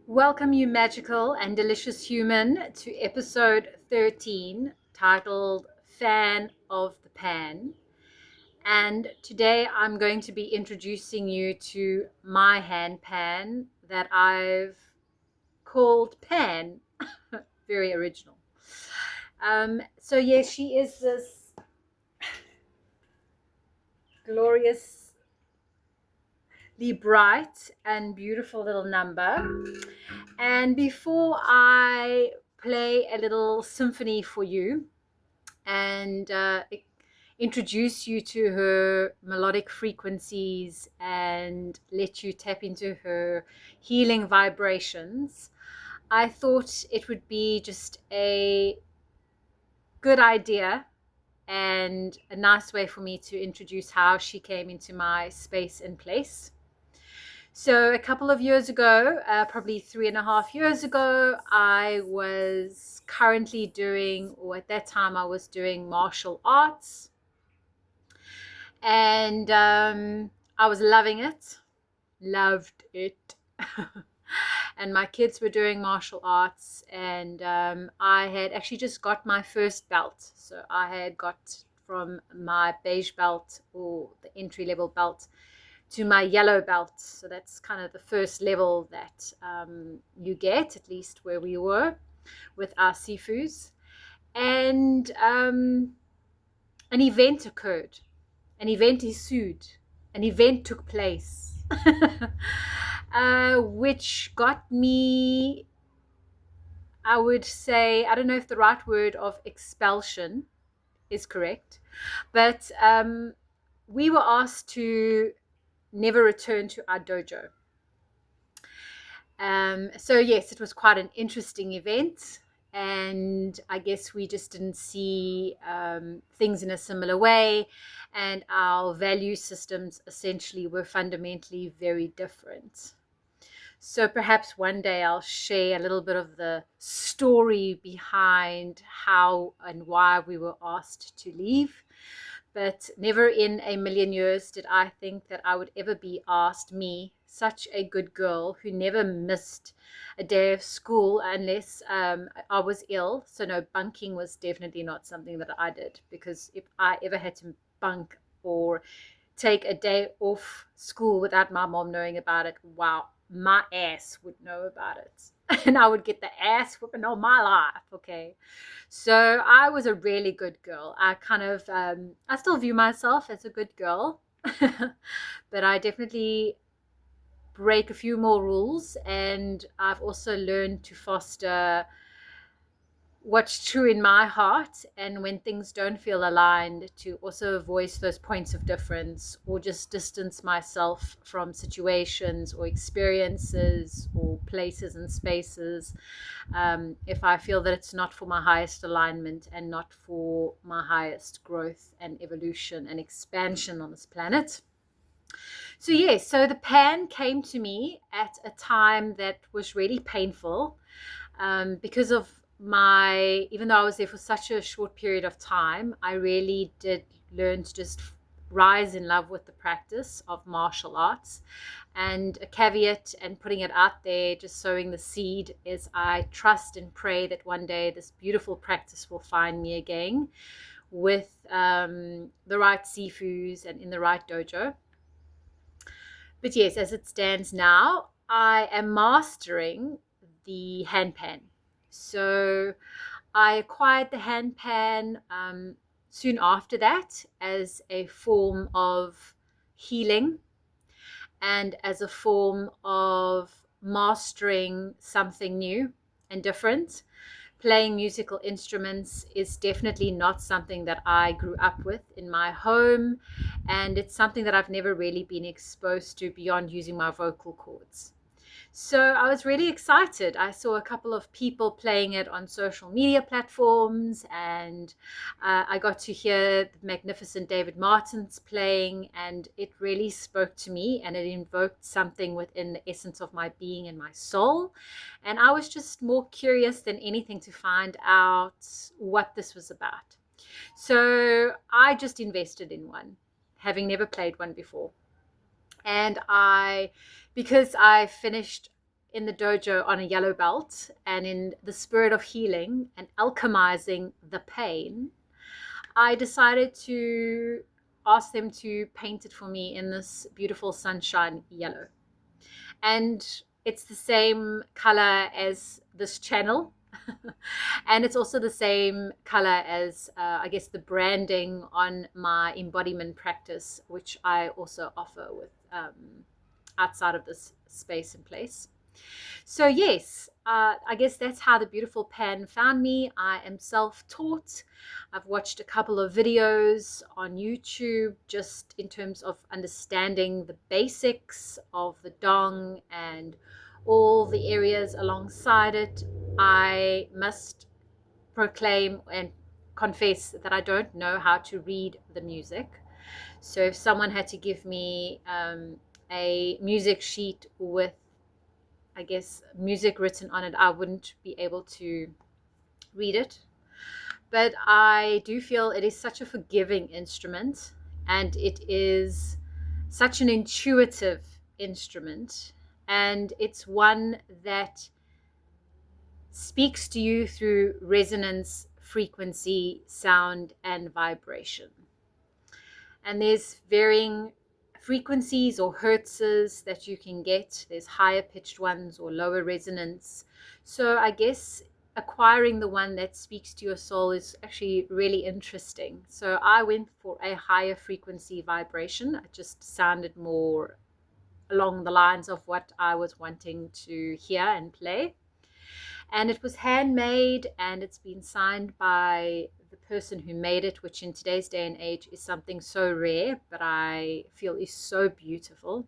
Welcome, you magical and delicious human, to episode 13 titled Fan of the Pan. And today I'm going to be introducing you to my handpan that I've called Pan. Very original. Yes, she is this gloriously bright and beautiful little number. And before I play a little symphony for you and introduce you to her melodic frequencies and let you tap into her healing vibrations, I thought it would be just a good idea and a nice way for me to introduce how she came into my space and place. So a couple of years ago, probably 3.5 years ago, I was currently doing, or at that time I was doing martial arts. And I was loving it, loved it. And my kids were doing martial arts, and I had actually just got my first belt. So I had got from my beige belt, or the entry-level belt, to my yellow belt. So that's kind of the first level that you get, at least where we were with our sifus. And an event occurred. An event ensued. An event took place, which got me, I would say, I don't know if the right word of expulsion is correct, but we were asked to never return to our dojo. Yes, it was quite an interesting event, and I guess we just didn't see things in a similar way, and our value systems essentially were fundamentally very different. So perhaps one day I'll share a little bit of the story behind how and why we were asked to leave. But never in a million years did I think that I would ever be asked, me, such a good girl who never missed a day of school unless I was ill. So no, bunking was definitely not something that I did, because if I ever had to bunk or take a day off school without my mom knowing about it, wow, my ass would know about it. And I would get the ass whipping all my life, okay? So I was a really good girl. I kind of, I still view myself as a good girl, but I definitely break a few more rules. And I've also learned to foster what's true in my heart, and when things don't feel aligned, to also voice those points of difference, or just distance myself from situations or experiences or places and spaces if I feel that it's not for my highest alignment and not for my highest growth and evolution and expansion on this planet. So yes, so the pan came to me at a time that was really painful, because of my, even though I was there for such a short period of time, I really did learn to just rise in love with the practice of martial arts. And a caveat, and putting it out there, just sowing the seed, is I trust and pray that one day this beautiful practice will find me again with the right sifus and in the right dojo. But yes, as it stands now, I am mastering the handpan. So I acquired the handpan soon after that as a form of healing and as a form of mastering something new and different. Playing musical instruments is definitely not something that I grew up with in my home, and it's something that I've never really been exposed to beyond using my vocal cords. So I was really excited. I saw a couple of people playing it on social media platforms, and I got to hear the magnificent David Martin's playing, and it really spoke to me, and it invoked something within the essence of my being and my soul. And I was just more curious than anything to find out what this was about. So I just invested in one, having never played one before. And because I finished in the dojo on a yellow belt, and in the spirit of healing and alchemizing the pain, I decided to ask them to paint it for me in this beautiful sunshine yellow. And it's the same color as this channel. And it's also the same color as, I guess, the branding on my embodiment practice, which I also offer with outside of this space and place. So yes, I guess that's how the beautiful pan found me. I am self-taught. I've watched a couple of videos on YouTube just in terms of understanding the basics of the dong and all the areas alongside it. I must proclaim and confess that I don't know how to read the music. So if someone had to give me a music sheet with, I guess, music written on it, I wouldn't be able to read it. But I do feel it is such a forgiving instrument, and it is such an intuitive instrument, and it's one that speaks to you through resonance, frequency, sound, and vibration. And there's varying frequencies or hertzes that you can get. There's higher pitched ones or lower resonance. So I guess acquiring the one that speaks to your soul is actually really interesting. So I went for a higher frequency vibration. It just sounded more along the lines of what I was wanting to hear and play. And it was handmade, and it's been signed by the person who made it, which in today's day and age is something so rare, but I feel is so beautiful.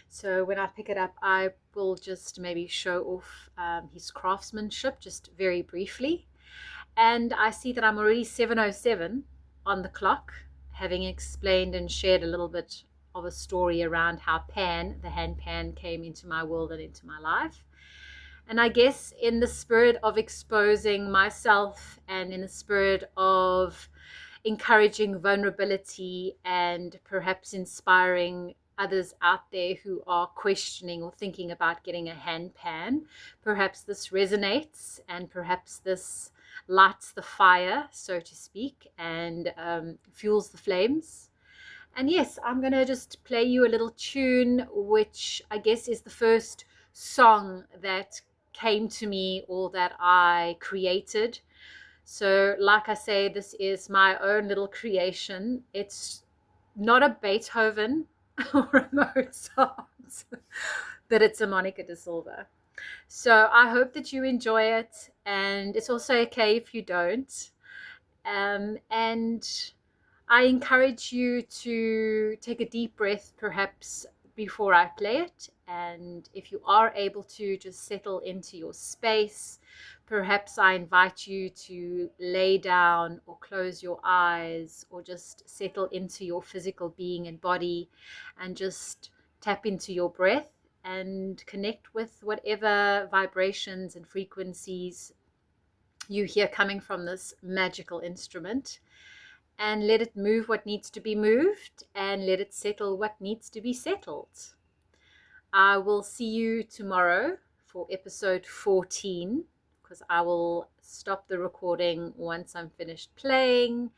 So when I pick it up, I will just maybe show off his craftsmanship just very briefly. And I see that I'm already 7:07 on the clock, having explained and shared a little bit of a story around how pan, the handpan, came into my world and into my life. And I guess in the spirit of exposing myself and in the spirit of encouraging vulnerability and perhaps inspiring others out there who are questioning or thinking about getting a handpan, perhaps this resonates and perhaps this lights the fire, so to speak, and fuels the flames. And yes, I'm going to just play you a little tune, which I guess is the first song that came to me or that I created. So like I say, this is my own little creation. It's not a Beethoven or a Mozart, but it's a Monica de Silva. So I hope that you enjoy it, and it's also okay if you don't. And I encourage you to take a deep breath perhaps before I play it, and if you are able to, just settle into your space. Perhaps I invite you to lay down or close your eyes or just settle into your physical being and body and just tap into your breath and connect with whatever vibrations and frequencies you hear coming from this magical instrument. And let it move what needs to be moved, and let it settle what needs to be settled. I will see you tomorrow for episode 14, because I will stop the recording once I'm finished playing.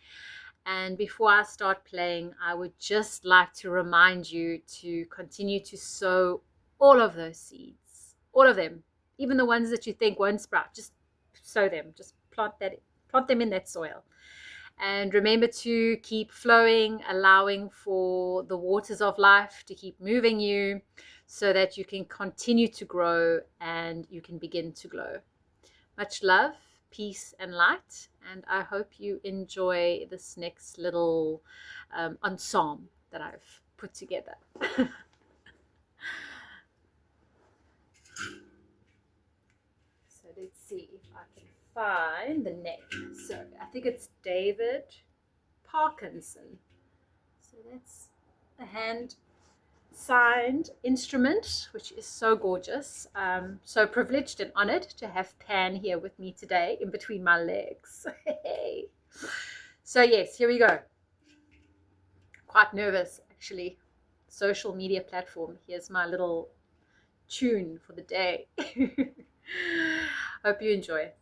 And before I start playing, I would just like to remind you to continue to sow all of those seeds, all of them, even the ones that you think won't sprout. Just sow them, just plant them in that soil. And remember to keep flowing, allowing for the waters of life to keep moving you so that you can continue to grow and you can begin to glow. Much love, peace, and light. And I hope you enjoy this next little ensemble that I've put together. So let's see if I can find the name. So I think it's David Parkinson. So that's a hand signed instrument, which is so gorgeous. So privileged and honored to have Pan here with me today in between my legs. So yes, here we go. Quite nervous actually. Social media platform. Here's my little tune for the day. Hope you enjoy.